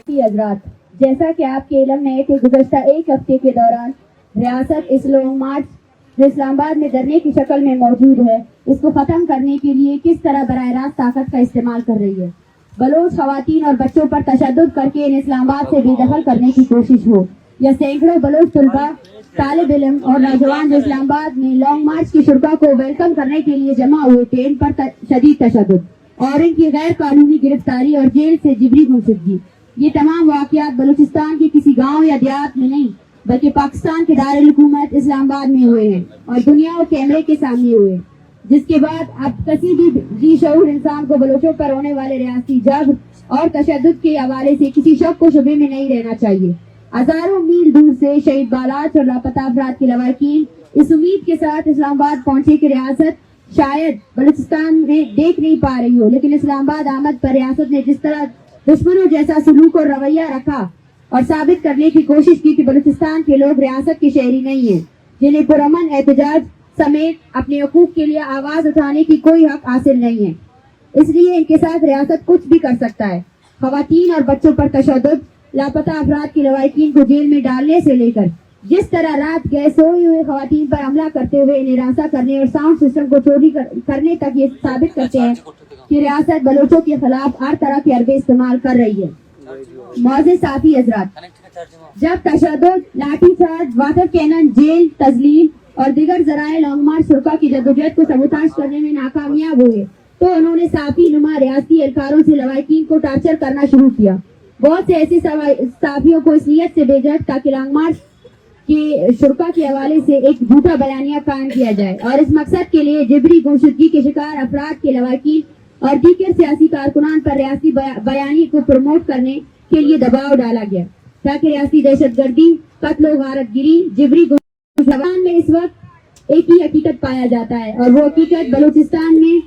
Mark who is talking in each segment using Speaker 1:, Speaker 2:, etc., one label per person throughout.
Speaker 1: حضرات، جیسا کہ آپ کے علم میں ہے کہ گزشتہ ایک ہفتے کے دوران ریاست اس لانگ مارچ جو اسلام آباد میں دھرنے کی شکل میں موجود ہے، اس کو ختم کرنے کے لیے کس طرح براہ راست طاقت کا استعمال کر رہی ہے۔ بلوچ خواتین اور بچوں پر تشدد کر کے انہیں اسلام آباد سے بے دخل کرنے کی کوشش ہو، یا سینکڑوں بلوچ طلباء، طالب علم اور نوجوان جو اسلام آباد میں لانگ مارچ کی شرکا کو ویلکم کرنے کے لیے جمع ہوئے تھے، ان پر شدید تشدد اور ان کی غیر قانونی گرفتاری اور جیل سے جبری گمشدگی، یہ تمام واقعات بلوچستان کے کسی گاؤں یا دیہات میں نہیں بلکہ پاکستان کے دارالحکومت اسلام آباد میں ہوئے ہیں اور دنیا اور کیمرے کے سامنے ہوئے، جس کے بعد اب کسی بھی ذی شعور انسان کو بلوچوں پر ہونے والے ریاستی جبر اور تشدد کے حوالے سے کسی شک و شبے میں نہیں رہنا چاہیے۔ ہزاروں میل دور سے شہید بالاچ اور لاپتہ افراد کے لواحقین اس امید کے ساتھ اسلام آباد پہنچے کہ ریاست شاید بلوچستان میں دیکھ نہیں پا رہی ہو، لیکن اسلام آباد آمد پر ریاست نے جس طرح دشمنوں جیسا سلوک اور رویہ رکھا اور ثابت کرنے کی کوشش کی کہ بلوچستان کے لوگ ریاست کے شہری نہیں ہیں، جنہیں پرامن احتجاج سمیت اپنے حقوق کے لیے آواز اٹھانے کی کوئی حق حاصل نہیں ہے، اس لیے ان کے ساتھ ریاست کچھ بھی کر سکتا ہے۔ خواتین اور بچوں پر تشدد، لاپتہ افراد کے لواحقین کو جیل میں ڈالنے سے لے کر جس طرح رات گئے سوئی ہوئے خواتین پر حملہ کرتے ہوئے انہیں راسا کرنے اور ساؤنڈ سسٹم کو چوری کرنے تک یہ ثابت کرتے ہیں کہ ریاست بلوچوں کے خلاف ہر طرح کے حربے استعمال کر رہی ہے۔ معزز ساتھی حضرات، جب تشدد، لاٹھی چارج، واٹر کینن، جیل، تذلیل اور دیگر ذرائع لانگ مارچ شرکا کی جدوجہد کو سبوتاژ کرنے میں ناکامیاب ہوئے تو انہوں نے صحافی نما ریاستی اہلکاروں سے لواحقین کو ٹارچر کرنا شروع کیا۔ بہت سے ایسے صحافیوں کو اس نیت سے بھیجا تاکہ لانگ مارچ کے شرکا کے حوالے سے ایک جھوٹا بیانیہ قائم کیا جائے اور اس مقصد کے لیے جبری گمشدگی کے شکار افراد کے لواحقین اور دیگر سیاسی کارکنان پر ریاستی بیانی کو پروموٹ کرنے کے لیے دباؤ ڈالا گیا تاکہ ریاستی دہشت گردی، قتل و غارت گری، جبری گمشدگی میں اس وقت ایک ہی حقیقت پایا جاتا ہے اور وہ حقیقت بلوچستان میں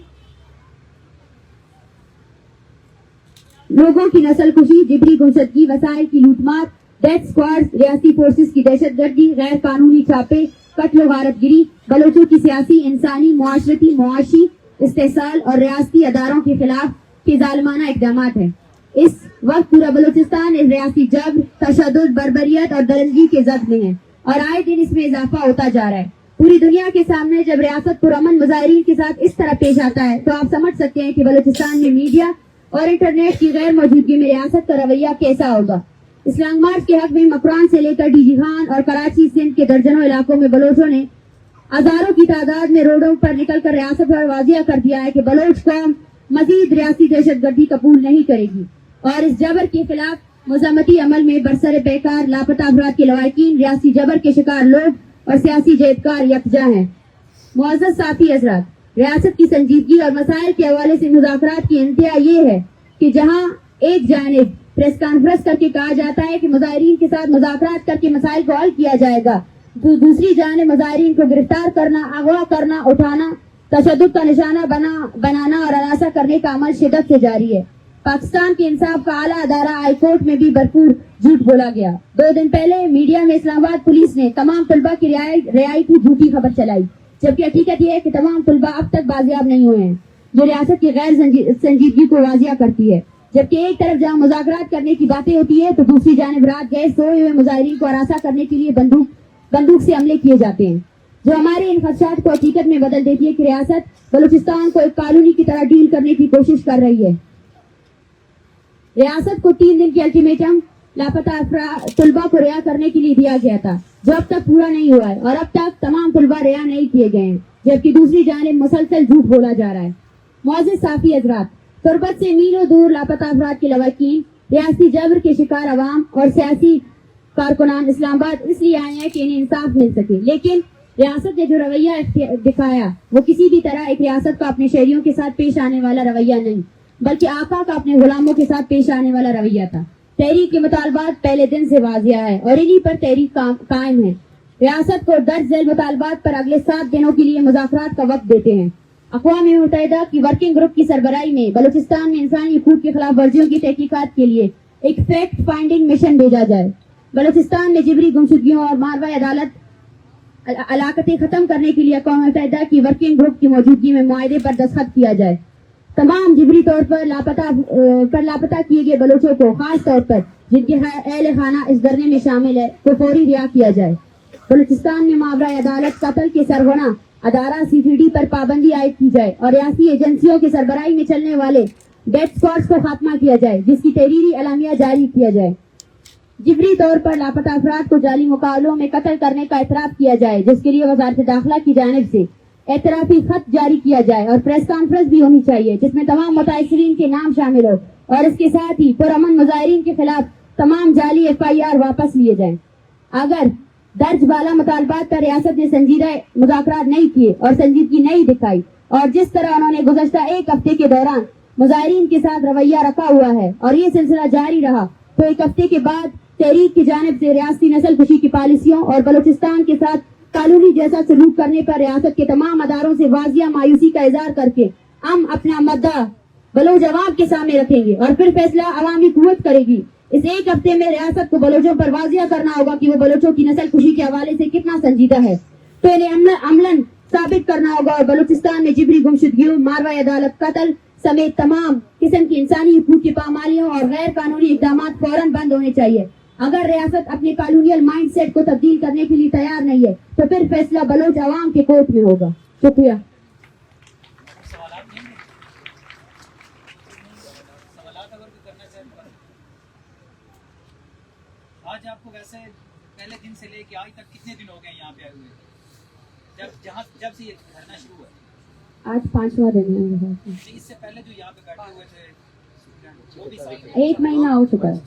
Speaker 1: لوگوں کی نسل کشی، جبری گمشدگی، وسائل کی لوٹ مار، ڈیتھ اسکواڈ، ریاستی فورسز کی دہشت گردی، غیر قانونی چھاپے، قتل و غارت گری، بلوچوں کی سیاسی، انسانی، معاشرتی، معاشی استحصال اور ریاستی اداروں کے خلاف کے ظالمانہ اقدامات ہیں۔ اس وقت پورا بلوچستان اس ریاستی جبر، تشدد، بربریت اور درندگی کے زد میں ہے اور آئے دن اس میں اضافہ ہوتا جا رہا ہے۔ پوری دنیا کے سامنے جب ریاست پرامن مظاہرین کے ساتھ اس طرح پیش آتا ہے تو آپ سمجھ سکتے ہیں کہ بلوچستان میں میڈیا اور انٹرنیٹ کی غیر موجودگی میں ریاست کا رویہ کیسا ہوگا۔ اسلام مارچ کے حق میں مکران سے لے کر ڈی جی خان اور کراچی سندھ کے درجنوں علاقوں میں بلوچوں نے ہزاروں کی تعداد میں روڈوں پر نکل کر ریاست پر واضح کر دیا ہے کہ بلوچ قوم مزید ریاستی دہشت گردی قبول نہیں کرے گی اور اس جبر کے خلاف مزاحمتی عمل میں برسر پیکار لاپتہ افراد کے لواحقین، ریاستی جبر کے شکار لوگ اور سیاسی جہدکار یکجا ہیں۔ معزز ساتھی حضرات، ریاست کی سنجیدگی اور مسائل کے حوالے سے مذاکرات کی انتہا یہ ہے کہ جہاں ایک جانب پریس کانفرنس کر کے کہا جاتا ہے کہ مظاہرین کے ساتھ مذاکرات کر کے مسائل کو حل کیا جائے گا، تو دوسری جانب مظاہرین کو گرفتار کرنا، اغوا کرنا، اٹھانا، تشدد کا نشانہ بنانا اور ہراساں کرنے کا عمل شدت سے جاری ہے۔ پاکستان کے انصاف کا اعلیٰ ادارہ ہائی کورٹ میں بھی بھرپور جھوٹ بولا گیا۔ 2 دن پہلے میڈیا میں اسلام آباد پولیس نے تمام طلباء کی رہائی کی جھوٹی خبر چلائی، جبکہ حقیقت یہ ہے کہ تمام طلباء اب تک بازیاب نہیں ہوئے ہیں، جو ریاست کی غیر سنجیدگی کو واضح کرتی ہے۔ جبکہ ایک طرف جہاں مذاکرات کرنے کی باتیں ہوتی ہے تو دوسری جانب رات گئے سوئے ہوئے مظاہرین کو ہراساں کرنے کے لیے بندوق سے حملے کیے جاتے ہیں، جو ہمارے ان خدشات کو حقیقت میں بدل دیتی ہے کہ ریاست بلوچستان کو ایک کالونی کی طرح ڈیل کرنے کی کوشش کر رہی ہے۔ ریاست کو 3 دن کی الٹیمیٹم لاپتہ طلباء کو رہا کرنے کے لیے دیا گیا تھا، جو اب تک پورا نہیں ہوا ہے اور اب تک تمام طلباء رہا نہیں کیے گئے ہیں، جبکہ دوسری جانب مسلسل جھوٹ بولا جا رہا ہے۔ معزز صحافی حضرات، تربت سے میلوں دور لاپتہ افراد کے لواحقین، ریاستی جبر کے شکار عوام اور سیاسی کارکنان اسلام آباد اس لیے آئے ہیں کہ انہیں انصاف مل سکے، لیکن ریاست نے جو رویہ دکھایا وہ کسی بھی طرح ایک ریاست کا اپنے شہریوں کے ساتھ پیش آنے والا رویہ نہیں، بلکہ آقا کا اپنے غلاموں کے ساتھ پیش آنے والا رویہ تھا۔ تحریک کے مطالبات پہلے دن سے واضح ہے اور انہی پر تحریک قائم ہے۔ ریاست کو درج ذیل مطالبات پر اگلے 7 دنوں کے لیے مذاکرات کا وقت دیتے ہیں۔ اقوام متحدہ کی ورکنگ گروپ کی سربراہی میں بلوچستان میں انسانی حقوق کی خلاف ورزیوں کی تحقیقات کے لیے ایک فیکٹ فائنڈنگ مشن بھیجا جائے۔ بلوچستان میں جبری گمشدگیوں اور ماروائے عدالت علاقتیں ختم کرنے کے لیے اقوام متحدہ کی ورکنگ گروپ کی موجودگی میں معاہدے پر دستخط کیا جائے۔ تمام جبری طور پر لاپتہ کیے گئے بلوچوں کو، خاص طور پر جن کے اہل خانہ اس دھرنے میں شامل ہے کو فوری رہا کیا جائے۔ بلوچستان میں ماورا عدالت قتل کے سرغنہ ادارہ CCD پر پابندی عائد کی جائے اور ریاستی ایجنسیوں کی سربراہی میں چلنے والے ڈیتھ اسکواڈز کو خاتمہ کیا جائے، جس کی تحریری اعلامیہ جاری کیا جائے۔ جبری طور پر لاپتہ افراد کو جعلی مقابلوں میں قتل کرنے کا اعتراف کیا جائے، جس کے لیے وزارت داخلہ کی جانب سے اعترافی خط جاری کیا جائے اور پریس کانفرنس بھی ہونی چاہیے جس میں تمام متاثرین کے نام شامل ہو، اور اس کے ساتھ ہی پرامن مظاہرین کے خلاف تمام جعلی FIR واپس لیے جائیں۔ اگر درج بالا مطالبات پر ریاست نے سنجیدہ مذاکرات نہیں کیے اور سنجیدگی نہیں دکھائی، اور جس طرح انہوں نے گزشتہ ایک ہفتے کے دوران مظاہرین کے ساتھ رویہ رکھا ہوا ہے اور یہ سلسلہ جاری رہا، تو ایک ہفتے کے بعد تحریک کی جانب سے ریاستی نسل کشی کی پالیسیوں اور بلوچستان کے ساتھ کالونی جیسا سلوک کرنے پر ریاست کے تمام اداروں سے واضح مایوسی کا اظہار کر کے ہم اپنا مدعا بلوچ عوام کے سامنے رکھیں گے اور پھر فیصلہ عوامی قوت کرے گی۔ اس ایک ہفتے میں ریاست کو بلوچوں پر واضح کرنا ہوگا کہ وہ بلوچوں کی نسل کشی کے حوالے سے کتنا سنجیدہ ہے، تو انہیں عملاً ثابت کرنا ہوگا اور بلوچستان میں جبری گمشدگیوں، ماورا عدالت قتل سمیت تمام قسم کی انسانی حقوق کی پامالیوں اور غیر قانونی اقدامات فوراً بند ہونے چاہیے۔ اگر ریاست اپنے کالونیل مائنڈ سیٹ کو تبدیل کرنے کے لیے تیار نہیں ہے تو پھر فیصلہ بلوچ عوام کے کورٹ میں ہوگا۔ شکریہ۔
Speaker 2: آج آپ کو ویسے پہلے دن سے لے کے آج تک کتنے دن ہو گئے یہاں پہ آئے ہوئے، جب سے یہ دھرنا شروع ہوا؟
Speaker 1: آج 5واں دن ہے۔
Speaker 2: اس سے پہلے جو یہاں پہ بیٹھے ہوئے تھے وہ بھی
Speaker 1: 1 مہینہ ہو چکا ہے۔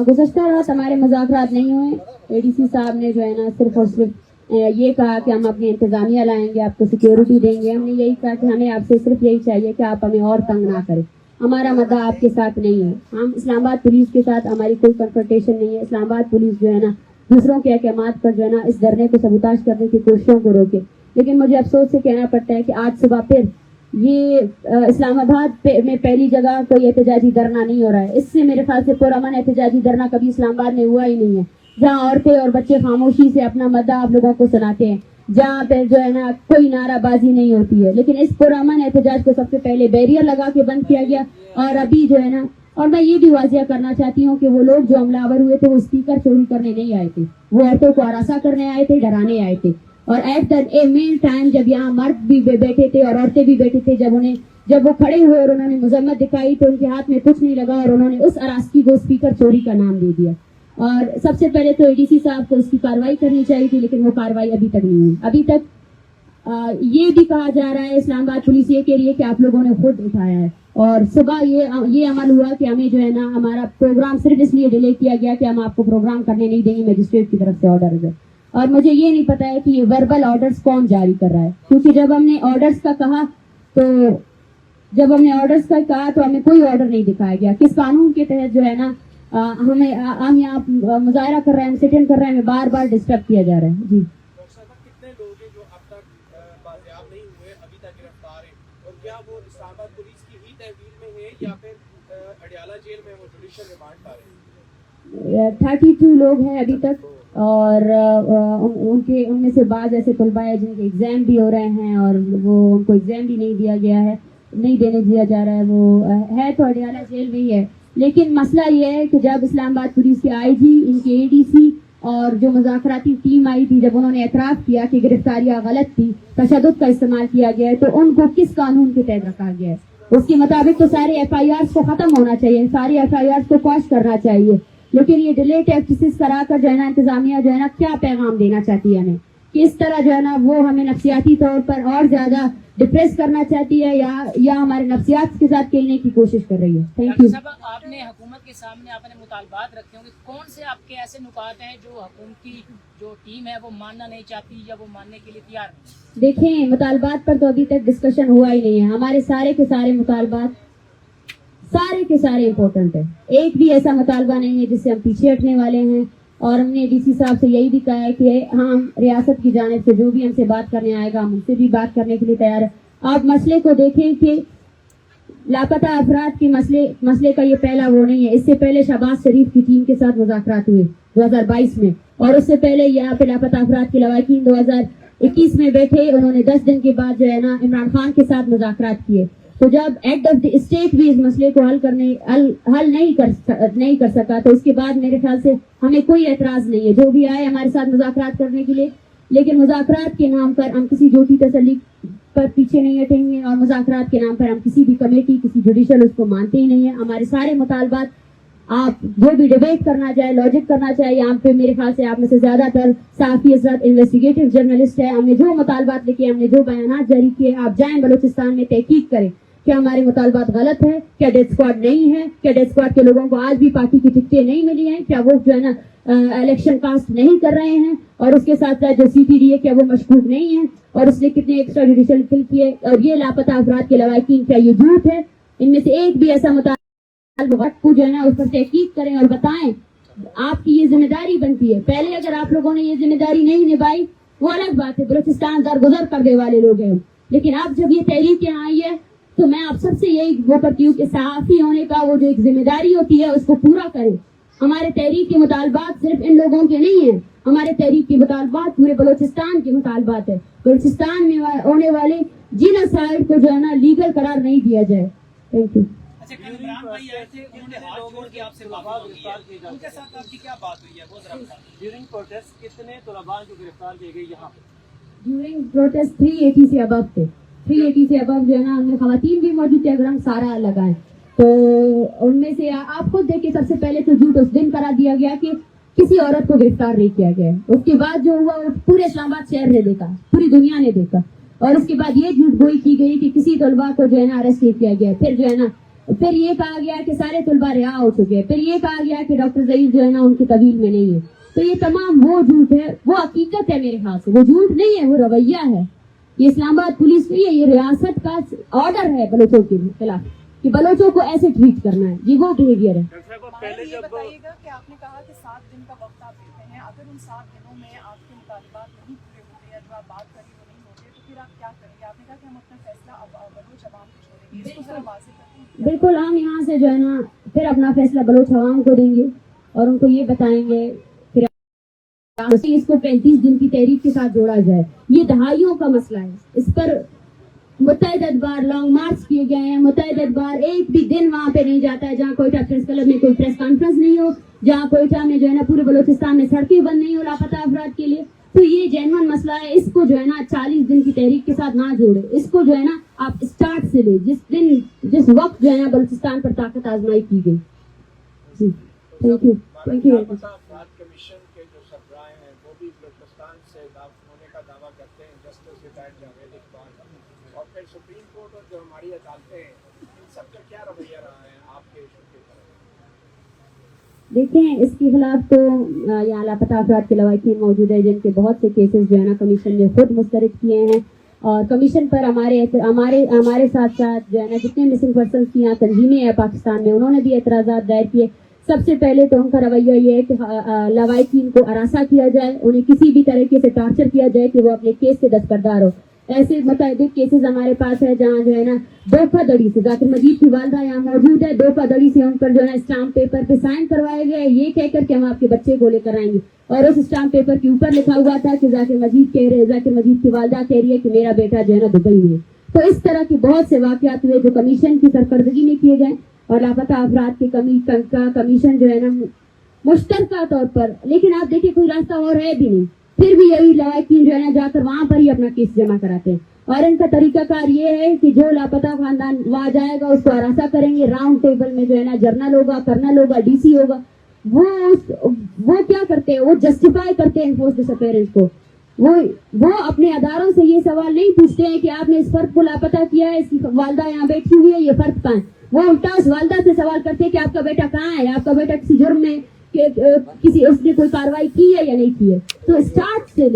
Speaker 1: گزشتہ رات ہمارے مذاکرات نہیں ہوئے۔ ADC صاحب نے جو ہے نا صرف اور صرف یہ کہا کہ ہم اپنی انتظامیہ لائیں گے، آپ کو سیکیورٹی دیں گے۔ ہم نے یہی کہا کہ ہمیں آپ سے صرف یہی چاہیے کہ آپ ہمیں اور تنگ نہ کریں۔ ہمارا مدعا آپ کے ساتھ نہیں ہے، ہم اسلام آباد پولیس کے ساتھ ہماری کوئی کنفرنٹیشن نہیں ہے۔ اسلام آباد پولیس جو ہے نا دوسروں کے احکامات پر جو ہے نا اس دھرنے کو سبوتاژ کرنے کی کوششوں کو روکے، لیکن مجھے افسوس سے کہنا پڑتا ہے کہ آج صبح پھر یہ اسلام آباد میں پہلی جگہ کوئی احتجاجی دھرنا نہیں ہو رہا ہے۔ اس سے میرے خیال سے پرامن احتجاجی دھرنا کبھی اسلام آباد میں ہوا ہی نہیں ہے، جہاں عورتیں اور بچے خاموشی سے اپنا مدعا آپ لوگوں کو سناتے ہیں، جہاں پہ جو ہے نا کوئی نعرہ بازی نہیں ہوتی ہے۔ لیکن اس پرامن احتجاج کو سب سے پہلے بیریئر لگا کے بند کیا گیا، اور ابھی جو ہے نا، اور میں یہ بھی واضح کرنا چاہتی ہوں کہ وہ لوگ جو حملہ آور ہوئے تھے وہ اسپیکر چوری کرنے نہیں آئے تھے، وہ عورتوں کو ہراساں کرنے آئے تھے، ڈرانے آئے تھے۔ اور ایٹ دا مین ٹائم جب یہاں مرد بھی بیٹھے تھے اور عورتیں بھی بیٹھے تھے، جب وہ کھڑے ہوئے اور انہوں نے مذمت دکھائی تو ان کے ہاتھ میں کچھ نہیں لگا اور انہوں نے اس ہراسگی کو اسپیکر چوری کا نام دے دیا۔ اور سب سے پہلے تو ADC صاحب کو اس کی کارروائی کرنی چاہیے تھی، لیکن وہ کارروائی ابھی تک نہیں ہوئی۔ ابھی تک یہ بھی کہا جا رہا ہے، اسلام آباد پولیس یہ کہہ رہی ہے کہ آپ لوگوں نے خود اٹھایا ہے، اور صبح یہ عمل ہوا کہ ہمیں جو ہے نا ہمارا پروگرام صرف اس لیے ڈیلے کیا گیا کہ ہم آپ کو پروگرام کرنے نہیں دیں گے، میجسٹریٹ کی طرف سے آرڈر ہے۔ اور مجھے یہ نہیں پتا ہے کہ یہ وربل آرڈرز کون جاری کر رہا ہے، کیونکہ جب ہم نے آرڈرز کا کہا تو ہمیں کوئی آرڈر نہیں دکھایا گیا۔ کس قانون کے تحت جو ہے نا ہم یہاں مظاہرہ کر رہے ہیں، ہم سٹ ان کر رہے ہیں، ہمیں بار بار ڈسٹرب کیا جا رہا ہے۔ جی
Speaker 3: کتنے لوگ ہیں جو اب تک بازیاب نہیں ہوئے، ابھی تک گرفتار ہیں، اور کیا وہ اسلام آباد پولیس کی ہی تحویل میں ہیں یا پھر اڈیالہ جیل میں وہ جوڈیشل ریمانڈ پا رہے ہیں؟
Speaker 1: 32 لوگ ہیں ابھی تک، اور ان میں سے بعض ایسے طلباء ہیں جن کے ایگزام بھی ہو رہے ہیں اور وہ ان کو ایگزام بھی نہیں دیا گیا ہے، نہیں دینے دیا جا رہا ہے۔ وہ ہے تو اڈیالہ جیل میں ہی ہے، لیکن مسئلہ یہ ہے کہ جب اسلام آباد پولیس کے IG، ان کے ADC اور جو مذاکراتی ٹیم آئی تھی، جب انہوں نے اعتراف کیا کہ گرفتاریاں غلط تھی، تشدد کا استعمال کیا گیا ہے، تو ان کو کس قانون کے تحت رکھا گیا ہے؟ اس کے مطابق تو سارے FIRs کو ختم ہونا چاہیے، ساری FIRs کو کوش کرنا چاہیے، لیکن یہ ڈیلیٹ ایکسس کرا کر جو ہے نا انتظامیہ جو ہے نا کیا پیغام دینا چاہتی ہے ہمیں، کہ اس طرح جو ہے نا وہ ہمیں نفسیاتی طور پر اور زیادہ ڈپریس کرنا چاہتی ہے یا ہمارے نفسیات کے ساتھ کھیلنے کی کوشش کر رہی ہے۔ Thank you.
Speaker 4: آپ نے حکومت کے سامنے اپنے مطالبات رکھے ہوں گے، کون سے آپ کے ایسے نکات ہیں جو حکومتی جو ٹیم ہے وہ ماننا نہیں چاہتی یا وہ ماننے کے لیے تیار نہیں؟
Speaker 1: دیکھیں، مطالبات پر تو ابھی تک ڈسکشن ہوا ہی نہیں ہے۔ ہمارے سارے کے سارے مطالبات امپورٹنٹ ہے، ایک بھی ایسا مطالبہ نہیں ہے جس سے ہم پیچھے ہٹنے والے ہیں، اور ہم نے DC صاحب سے یہی بھی کہا ہے کہ ہم ریاست کی جانب سے جو بھی ہم سے بات کرنے آئے گا ہم ان سے بھی بات کرنے کے لیے تیار ہے۔ آپ مسئلے کو دیکھیں کہ لاپتہ افراد کے مسئلے کا یہ پہلا وہ نہیں ہے، اس سے پہلے شہباز شریف کی ٹیم کے ساتھ مذاکرات ہوئے 2022 میں، اور اس سے پہلے یہاں پہ لاپتہ افراد کے لواحقین 2021 میں بیٹھے، انہوں نے 10 دن کے بعد جو ہے نا عمران خان کے ساتھ مذاکرات کیے۔ تو جب ایٹ آف دی اسٹیٹ بھی اس مسئلے کو حل نہیں کر سکا تو اس کے بعد میرے خیال سے ہمیں کوئی اعتراض نہیں ہے جو بھی آئے ہمارے ساتھ مذاکرات کرنے کے لیے، لیکن مذاکرات کے نام پر ہم کسی جھوٹی تسلی پر پیچھے نہیں ہٹیں گے، اور مذاکرات کے نام پر ہم کسی بھی کمیٹی کسی جوڈیشل اس کو مانتے ہی نہیں ہیں. ہمارے سارے مطالبات آپ جو بھی ڈیبیٹ کرنا چاہے، لاجک کرنا چاہے، یہاں پہ میرے خیال سے آپ میں سے زیادہ تر صحافی حضرات انویسٹیگیٹو جرنلسٹ ہیں، ہم نے جو مطالبات لکھے، ہم نے جو بیانات جاری کیے، آپ جائیں بلوچستان میں تحقیق کریں کیا ہمارے مطالبات غلط ہے، کیا ڈیتھ اسکواڈ نہیں ہے، کیا ڈیتھ اسکواڈ کے لوگوں کو آج بھی پارٹی کی ٹکٹیں نہیں ملی ہیں، کیا وہ جو ہے نا الیکشن کاسٹ نہیں کر رہے ہیں، اور اس کے ساتھ ساتھ جو سی پی ڈی ہے کیا وہ مشکوک نہیں ہے، اور اس نے کتنے ایکسٹرا جوڈیشل کل کیے، اور یہ لاپتہ افراد کے لواحقین کیا یہ جھوٹ ہے، ان میں سے ایک بھی ایسا مطالبہ کو جو ہے نا اس پر تحقیق کریں اور بتائیں. آپ کی یہ ذمہ داری بنتی ہے. پہلے اگر آپ لوگوں نے یہ ذمہ داری نہیں نبھائی وہ الگ بات ہے، بلوچستان درگزر کرنے والے لوگ ہیں، لیکن اب جب یہ تحریک یہاں آئی ہے تو میں آپ سب سے یہی وہ کرتی ہوں کہ صحافی ہونے کا وہ جو ایک ذمہ داری ہوتی ہے اس کو پورا کریں. ہمارے تحریک کے مطالبات صرف ان لوگوں کے نہیں ہیں، ہمارے تحریک کے مطالبات پورے بلوچستان کے مطالبات ہے. بلوچستان میں ہونے والے جینوسائیڈ کو جو ہے نا لیگل قرار نہیں دیا جائے. Thank you.
Speaker 2: اچھا کل عمران بھائی آئے تھے، انہوں نے ہاتھ جوڑ کے آپ سے معافی مانگی ہے، ان کے ساتھ آپ کی کیا بات ہوئی ہے وہ ذرا بتائیں.
Speaker 5: ڈیورنگ پروٹیسٹ کتنے طلباء جو گرفتار کیے گئے یہاں پہ؟
Speaker 1: ڈیورنگ پروٹیسٹ 380 سے ابو تھے. 380 سے ابو جو ہے نا ان میں خواتین بھی موجود تھے. اگر ہم سارا لگائیں تو ان میں سے آپ خود دیکھیں، سب سے پہلے تو جھوٹ اس دن کرا دیا گیا کہ کسی عورت کو گرفتار نہیں کیا گیا. اس کے بعد جو ہوا وہ پورے اسلام آباد شہر نے دیکھا، پوری دنیا نے دیکھا، اور اس کے بعد یہ جھوٹ گوئی کی گئی کہ کسی طلباء کو جو ہے نا اریسٹ نہیں کیا گیا. پھر جو ہے نا پھر یہ کہا گیا کہ سارے طلباء رہا ہو چکے ہیں. پھر یہ کہا گیا کہ ڈاکٹر ظہیر جو ہے نا ان کی طویل میں نہیں ہے. تو یہ تمام وہ جھوٹ ہے، وہ حقیقت ہے میرے خیال سے، وہ جھوٹ نہیں ہے، وہ رویہ ہے. یہ اسلام آباد پولیس نہیں ہے، یہ ریاست کا آرڈر ہے بلوچوں کے خلاف کہ بلوچوں کو ایسے ٹریٹ کرنا ہے. یہ وہ بہیویئر ہے.
Speaker 6: پہلے یہ بتائیے گا کہ آپ نے کہا کہ 7 دن کا وقت آپ دیتے ہیں، اگر ان 7 دنوں میں آپ کے مطالبات نہیں پورے ہوتے یا جو آپ بات کری وہ نہیں ہوتے تو پھر آپ کیا کریں گے؟ آپ نے کہا کہ ہم اپنا فیصلہ بلوچ عوام کو چھوڑیں گے، اس کو ذرا واضح کریں.
Speaker 1: بالکل، ہم یہاں سے جو ہے نا پھر اپنا فیصلہ بلوچ عوام کو دیں گے اور ان کو یہ بتائیں گے پھر اس کو 35 دن کی تحریک کے ساتھ جوڑا جائے. یہ دہائیوں کا مسئلہ ہے، اس پر متعدد بار لانگ مارچ کیے گئے ہیں. متعدد بار ایک بھی دن وہاں پہ نہیں جاتا ہے جہاں کوئٹہ پریس کلب میں کوئی پریس کانفرنس نہیں ہو، جہاں کوئٹہ میں جو ہے نا پورے بلوچستان میں سڑکیں بند نہیں ہو لاپتہ افراد کے لیے. تو یہ جینون مسئلہ ہے، اس کو جو ہے نا 40 دن کی تحریک کے ساتھ نہ جوڑے. اس کو جو ہے نا آپ اسٹارٹ سے لے، جس وقت جو ہے نا بلوچستان پر طاقت آزمائی کی گئی. جی thank you. Thank you.
Speaker 3: Commission کے جو سربراہ ہیں وہ بھی بلوچستان سے ہونے کا دعویٰ کرتے ہیں، جسٹس ریٹائرڈ جاوید اقبال، اور پھر سپریم کورٹ اور جو ہماری عدالتیں ہیں ان سب کا کیا رویہ رہا ہے آپ کے ایشو کے طرف؟
Speaker 1: دیکھیں، اس کے خلاف تو یہاں لاپتہ افراد کے لواحقین موجود ہے جن کے بہت سے کیسز جو ہے نا کمیشن نے خود مسترد کیے ہیں، اور کمیشن پر ہمارے ساتھ ساتھ جو ہے نا جتنے مسنگ پرسنس کی یہاں تنظیمیں ہیں پاکستان میں انہوں نے بھی اعتراضات دائر کیے. سب سے پہلے تو ان کا رویہ یہ ہے کہ لواحقین کو ہراساں کیا جائے، انہیں کسی بھی طریقے سے ٹارچر کیا جائے کہ وہ اپنے کیس سے دستبردار ہو. ایسے متعدد کیسز ہمارے پاس ہے جہاں جو ہے نا دھوکہ دڑی سے ذاکر مجید کی والدہ یہاں موجود ہے، دھوکہ دڑی سے ان پر جو ہے نا اسٹامپ پیپر پہ سائن کروائے گئے یہ کہہ کر کے ہم آپ کے بچے کو لے کر آئیں گے، اور اس اسٹامپ پیپر کے اوپر لکھا ہوا تھا کہ ذاکر مجید کی والدہ کہہ رہی ہے کہ میرا بیٹا جو ہے نا دبئی میں. تو اس طرح کے بہت سے واقعات ہوئے جو کمیشن کی سرکردگی میں کیے گئے، اور لاپتہ افراد کے کمیشن جو ہے نا مشترکہ طور پر. لیکن آپ دیکھیں کوئی راستہ اور ہے بھی نہیں، پھر بھی یہی لواحقین جو ہے نا جا کر وہاں پر ہی اپنا کیس جمع کراتے ہیں. اور ان کا طریقہ کار یہ ہے کہ جو لاپتہ خاندان وہاں جائے گا اس کو ہراساں کریں گے. راؤنڈ ٹیبل میں جو ہے نا جرنل ہوگا، کرنل ہوگا، ڈی سی ہوگا، وہ کیا کرتے ہیں، وہ جسٹیفائی کرتے ہیں انفورس ڈس اپیئرنس کو. وہ اپنے اداروں سے یہ سوال نہیں پوچھتے ہیں کہ آپ نے اس فرد کو لاپتہ کیا ہے، اس کی والدہ یہاں بیٹھی ہوئی ہے، یہ فرد کہاں ہے. وہ الٹا اس والدہ سے سوال کرتے ہیں کہ آپ کا بیٹا کہاں ہے، آپ کا بیٹا کسی جرم میں اس نے کوئی کاروائی کی ہے یا نہیں کی ہے. تو اسٹارٹ سے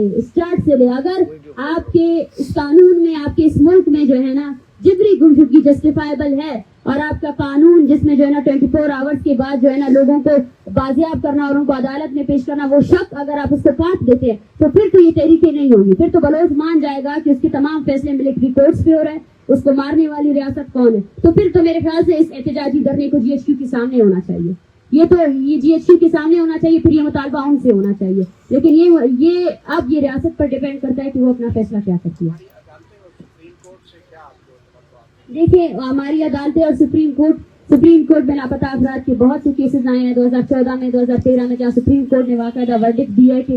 Speaker 1: لے اگر آپ کے اس قانون میں، آپ کے اس ملک میں جو ہے نا جبری گمشدگی جسٹیفائبل ہے، اور آپ کا قانون جس میں جو ہے نا 24 آورس کے بعد جو ہے نا لوگوں کو بازیاب کرنا اور ان کو عدالت میں پیش کرنا، وہ شک اگر آپ اس کو کاٹ دیتے ہیں تو پھر تو یہ تحریکیں نہیں ہوگی. پھر تو بلوچ مان جائے گا کہ اس کے تمام فیصلے ملٹری کورٹس پہ ہو رہے ہیں، اس کو مارنے والی ریاست کون ہے. تو پھر تو میرے خیال سے اس احتجاجی دھرنے کو جی ایچ کیو کے سامنے ہونا چاہیے. یہ جی ایچ کیو کے سامنے ہونا چاہیے، پھر یہ مطالبہ ان سے ہونا چاہیے. لیکن یہ اب یہ ریاست پر ڈیپینڈ کرتا ہے کہ وہ اپنا فیصلہ کیا کرتی ہے. دیکھیں ہماری عدالتیں اور سپریم کورٹ میں لاپتہ افراد کے بہت سے کیسز آئے ہیں 2014 میں 2013 میں، جہاں سپریم کورٹ نے باقاعدہ ورڈکٹ دیا ہے کہ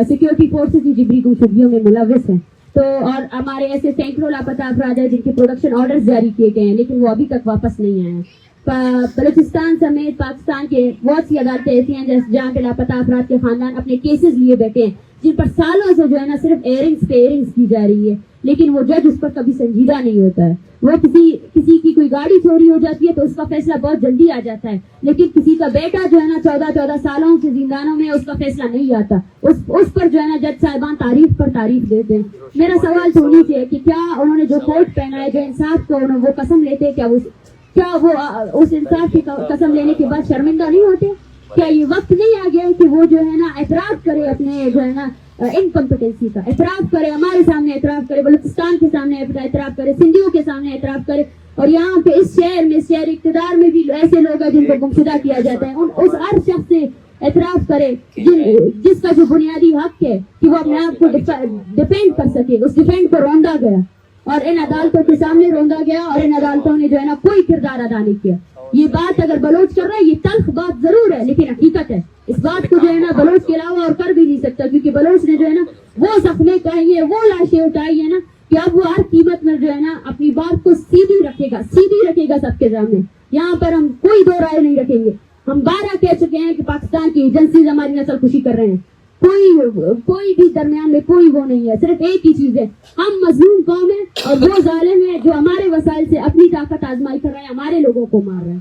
Speaker 1: سیکیورٹی فورسز کی جبری گمشدگیوں میں ملوث ہیں. تو اور ہمارے ایسے سینکڑوں لاپتہ افراد ہیں جن کے پروڈکشن آرڈرز جاری کیے گئے ہیں لیکن وہ ابھی تک واپس نہیں آئے ہیں. بلوچستان سمیت پاکستان کے بہت سی عدالتیں ایسی ہیں جہاں پہ لاپتہ افراد کے خاندان اپنے کیسز لیے بیٹھے ہیں جن پر سالوں سے جو ہے نا صرف ایئرنگز کی جا رہی ہے، لیکن وہ جج اس پر کبھی سنجیدہ نہیں ہوتا ہے. وہ کسی کی کوئی گاڑی چوری ہو جاتی ہے تو اس کا فیصلہ بہت جلدی آ جاتا ہے، لیکن کسی کا بیٹا جو ہے نا 14 سالوں سے زندانوں میں اس کا فیصلہ نہیں آتا. اس پر جو ہے نا جج صاحبان تعریف پر تعریف دیتے ہیں. میرا سوال تو انہیں سے ہے کہ کیا انہوں نے جو کوٹ پہنا ہے، جو انصاف کو وہ قسم لیتے ہیں، کیا وہ اس انصاف کی قسم لینے کے بعد شرمندہ نہیں ہوتے؟ کیا یہ وقت نہیں آ گیا کہ وہ جو ہے نا اعتراف کرے اپنے جو ہے نا انکمپیٹنسی کا، اعتراف کرے، ہمارے سامنے اعتراف کرے، بلوچستان کے سامنے اعتراف کرے، سندھیوں کے سامنے اعتراف کرے، اور یہاں پہ اس شہر اقتدار میں بھی ایسے لوگ ہیں جن کو گمشدہ کیا جاتا ہے، اس ہر شخص سے اعتراف کرے جس کا جو بنیادی حق ہے کہ وہ اپنے آپ کو ڈیفینڈ کر سکے. اس ڈیفینڈ کو روندا گیا اور ان عدالتوں کے سامنے روندا گیا اور ان عدالتوں نے جو ہے نا کوئی کردار ادا نہیں کیا. یہ بات اگر بلوچ کر رہا ہے یہ تلخ بات ضرور ہے لیکن حقیقت ہے. اس بات کو جو ہے نا بلوچ کے علاوہ اور کر بھی نہیں سکتا، کیونکہ بلوچ نے جو ہے نا وہ زخمیں کھائی ہیں، وہ لاشیں اٹھائی ہیں نا کہ اب وہ ہر قیمت میں جو ہے نا اپنی بات کو سیدھی رکھے گا سب کے سامنے. یہاں پر ہم کوئی دو رائے نہیں رکھیں گے. ہم 12 کہہ چکے ہیں کہ پاکستان کی ایجنسیز ہماری نسل خوشی کر رہے ہیں. کوئی بھی درمیان میں کوئی وہ نہیں ہے. صرف ایک ہی چیز ہے، ہم مظلوم قوم ہیں اور وہ ظالم ہے جو ہمارے وسائل سے اپنی طاقت آزمائی کر رہے ہیں، ہمارے لوگوں کو مار رہے ہیں.